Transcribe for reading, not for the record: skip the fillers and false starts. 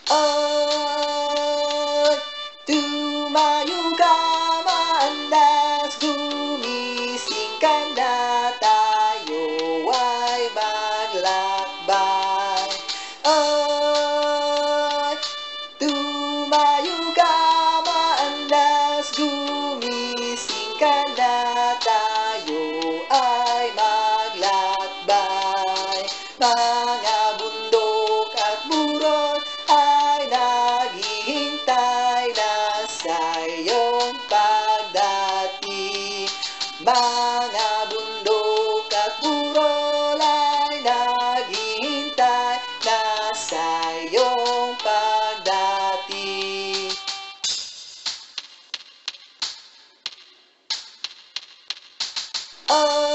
Ay, tumayo ka, maandas, gumising ka na, tayo ay maglakbay. Ay, tumayo ka, maandas, gumising ka na, tayo ay maglakbay. Mga bundok at burol ay naghihintay na sa iyong pagdating. Mga bundok at burol ay naghihintay na sa iyong pagdating. Oh,